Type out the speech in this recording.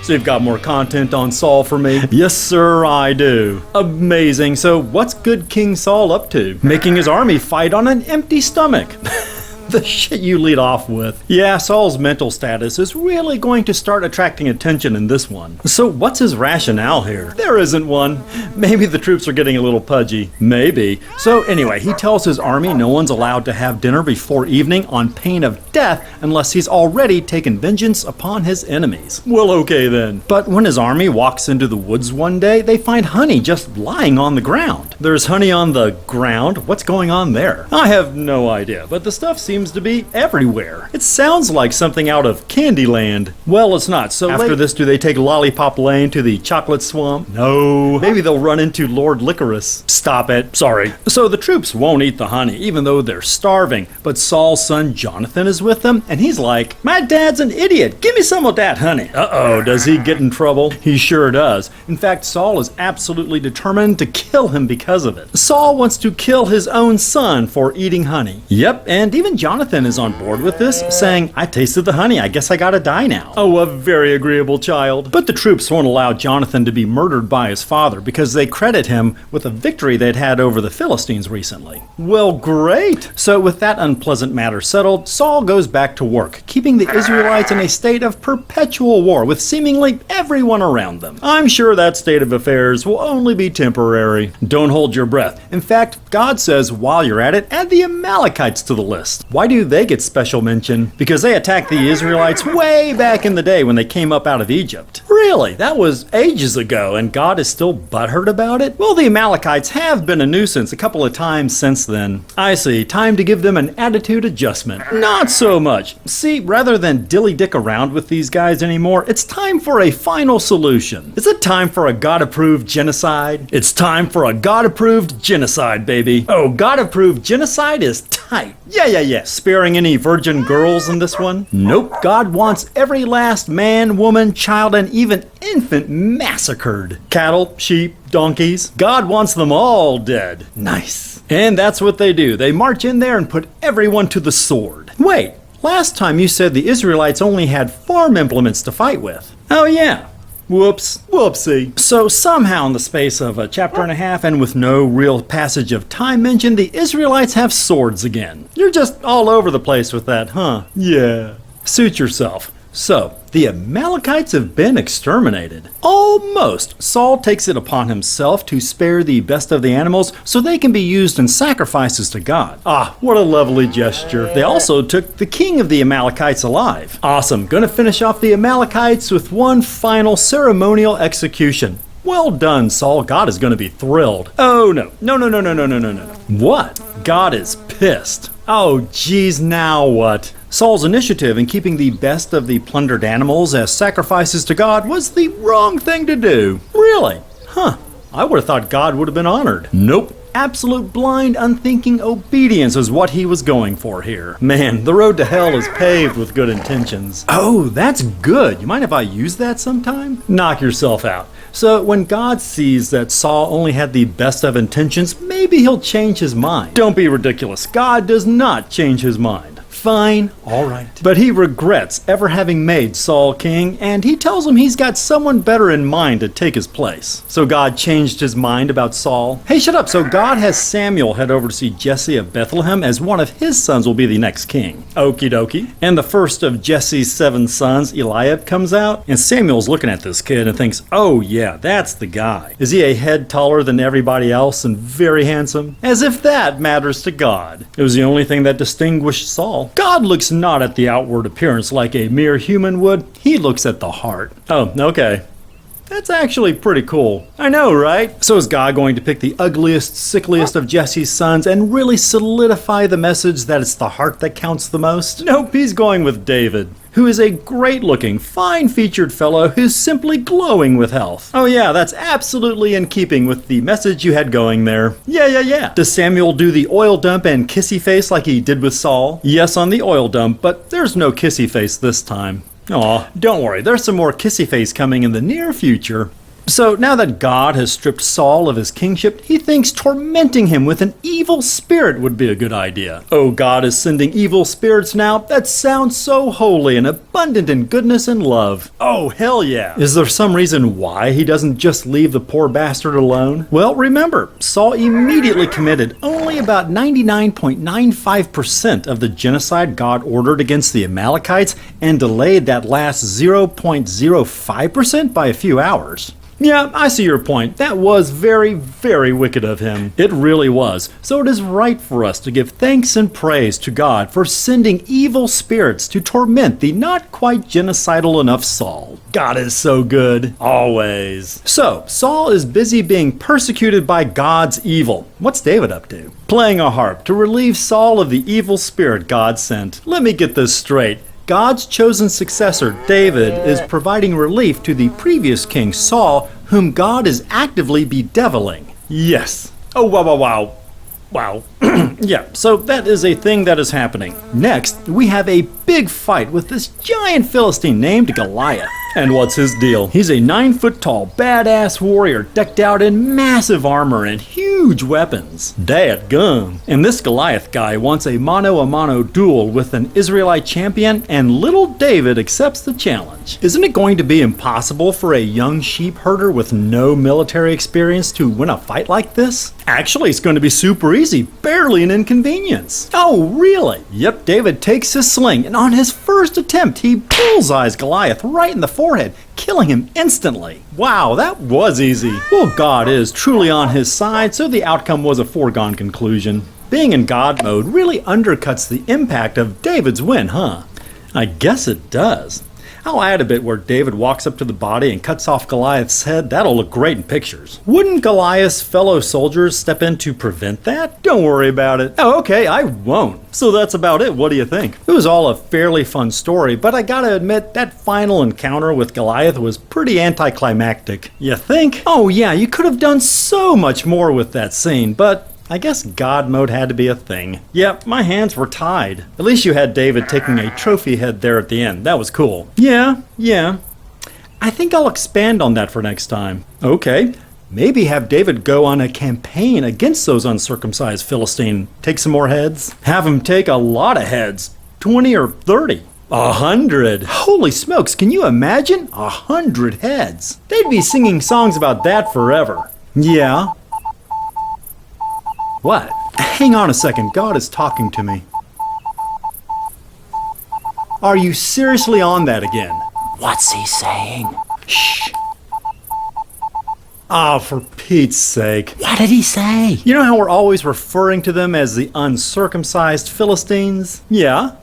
So you've got more content on Saul for me? Yes, sir, I do. Amazing. So what's good King Saul up to? Making his army fight on an empty stomach. The shit you lead off with. Yeah, Saul's mental status is really going to start attracting attention in this one. So what's his rationale here? There isn't one. Maybe the troops are getting a little pudgy. Maybe. So anyway, he tells his army no one's allowed to have dinner before evening on pain of death unless he's already taken vengeance upon his enemies. Well, okay then. But when his army walks into the woods one day, they find honey just lying on the ground. There's honey on the ground? What's going on there? I have no idea, but the stuff seems to be everywhere. It sounds like something out of Candyland. Well, it's not. So after this, do they take Lollipop Lane to the chocolate swamp? No. Maybe they'll run into Lord Licorice. Stop it. Sorry. So the troops won't eat the honey, even though they're starving. But Saul's son Jonathan is with them, and he's like, my dad's an idiot. Give me some of that honey. Uh-oh, does he get in trouble? He sure does. In fact, Saul is absolutely determined to kill him because of it. Saul wants to kill his own son for eating honey. Yep, and even Jonathan is on board with this, saying, I tasted the honey, I guess I gotta die now. Oh, a very agreeable child. But the troops won't allow Jonathan to be murdered by his father because they credit him with a victory they'd had over the Philistines recently. Well, great. So with that unpleasant matter settled, Saul goes back to work, keeping the Israelites in a state of perpetual war with seemingly everyone around them. I'm sure that state of affairs will only be temporary. Don't hold your breath. In fact, God says while you're at it, add the Amalekites to the list. Why do they get special mention? Because they attacked the Israelites way back in the day when they came up out of Egypt. Really? That was ages ago, and God is still butthurt about it? Well, the Amalekites have been a nuisance a couple of times since then. I see. Time to give them an attitude adjustment. Not so much. See, rather than dilly-dick around with these guys anymore, it's time for a final solution. Is it time for a God-approved genocide? It's time for a God-approved genocide, baby. Oh, God-approved genocide is tight. Yeah. Sparing any virgin girls in this one? Nope. God wants every last man, woman, child, and even infant massacred. Cattle, sheep, donkeys. God wants them all dead. Nice. And that's what they do. They march in there and put everyone to the sword. Wait, last time you said the Israelites only had farm implements to fight with. Oh yeah. Whoops. Whoopsie. So somehow in the space of a chapter and a half and with no real passage of time mentioned, the Israelites have swords again. You're just all over the place with that, huh? Yeah. Suit yourself. So, the Amalekites have been exterminated. Almost. Saul takes it upon himself to spare the best of the animals so they can be used in sacrifices to God. Ah, what a lovely gesture. They also took the king of the Amalekites alive. Awesome. Gonna finish off the Amalekites with one final ceremonial execution. Well done, Saul. God is going to be thrilled. Oh, no. No. What? God is pissed. Oh, geez, now what? Saul's initiative in keeping the best of the plundered animals as sacrifices to God was the wrong thing to do. Really? Huh. I would have thought God would have been honored. Nope. Absolute blind, unthinking obedience is what he was going for here. Man, the road to hell is paved with good intentions. Oh, that's good. You mind if I use that sometime? Knock yourself out. So when God sees that Saul only had the best of intentions, maybe he'll change his mind. Don't be ridiculous. God does not change his mind. Fine, all right. But he regrets ever having made Saul king, and he tells him he's got someone better in mind to take his place. So God changed his mind about Saul. Hey, shut up. So God has Samuel head over to see Jesse of Bethlehem, as one of his sons will be the next king. Okie dokie. And the first of Jesse's 7 sons, Eliab, comes out, and Samuel's looking at this kid and thinks, oh yeah, that's the guy. Is he a head taller than everybody else and very handsome? As if that matters to God. It was the only thing that distinguished Saul. God looks not at the outward appearance like a mere human would. He looks at the heart. Oh, okay. That's actually pretty cool. I know, right? So is God going to pick the ugliest, sickliest of Jesse's sons and really solidify the message that it's the heart that counts the most? Nope, he's going with David, who is a great-looking, fine-featured fellow who's simply glowing with health. Oh yeah, that's absolutely in keeping with the message you had going there. Yeah. Does Samuel do the oil dump and kissy face like he did with Saul? Yes, on the oil dump, but there's no kissy face this time. Aw, don't worry, there's some more kissy face coming in the near future. So now that God has stripped Saul of his kingship, he thinks tormenting him with an evil spirit would be a good idea. Oh, God is sending evil spirits now? That sounds so holy and abundant in goodness and love. Oh, hell yeah. Is there some reason why he doesn't just leave the poor bastard alone? Well, remember, Saul immediately committed only about 99.95% of the genocide God ordered against the Amalekites and delayed that last 0.05% by a few hours. Yeah, I see your point. That was very, very wicked of him. It really was. So it is right for us to give thanks and praise to God for sending evil spirits to torment the not quite genocidal enough Saul. God is so good. Always. So, Saul is busy being persecuted by God's evil. What's David up to? Playing a harp to relieve Saul of the evil spirit God sent. Let me get this straight. God's chosen successor, David, is providing relief to the previous king, Saul, whom God is actively bedeviling. Yes. Oh, wow, wow, wow. Wow. Yeah, so that is a thing that is happening. Next, we have a big fight with this giant Philistine named Goliath. And what's his deal? He's a 9-foot-tall, badass warrior decked out in massive armor and huge weapons. Dadgum. And this Goliath guy wants a mano-a-mano duel with an Israelite champion, and little David accepts the challenge. Isn't it going to be impossible for a young sheep herder with no military experience to win a fight like this? Actually, it's going to be super easy, barely an inconvenience. Oh, really? Yep, David takes his sling, and on his first attempt, he bullseyes Goliath right in the forehead, killing him instantly. Wow, that was easy. Well, God is truly on his side, so the outcome was a foregone conclusion. Being in God mode really undercuts the impact of David's win, huh? I guess it does. I'll add a bit where David walks up to the body and cuts off Goliath's head. That'll look great in pictures. Wouldn't Goliath's fellow soldiers step in to prevent that? Don't worry about it. Oh, okay, I won't. So that's about it. What do you think? It was all a fairly fun story, but I gotta admit that final encounter with Goliath was pretty anticlimactic. You think? Oh yeah, you could have done so much more with that scene, but I guess God mode had to be a thing. Yep, my hands were tied. At least you had David taking a trophy head there at the end. That was cool. Yeah. I think I'll expand on that for next time. Okay. Maybe have David go on a campaign against those uncircumcised Philistines. Take some more heads. Have him take a lot of heads. 20 or 30. 100. Holy smokes, can you imagine? 100 heads. They'd be singing songs about that forever. Yeah. What? Hang on a second, God is talking to me. Are you seriously on that again? What's he saying? Shh. Ah, for Pete's sake. What did he say? You know how we're always referring to them as the uncircumcised Philistines? Yeah.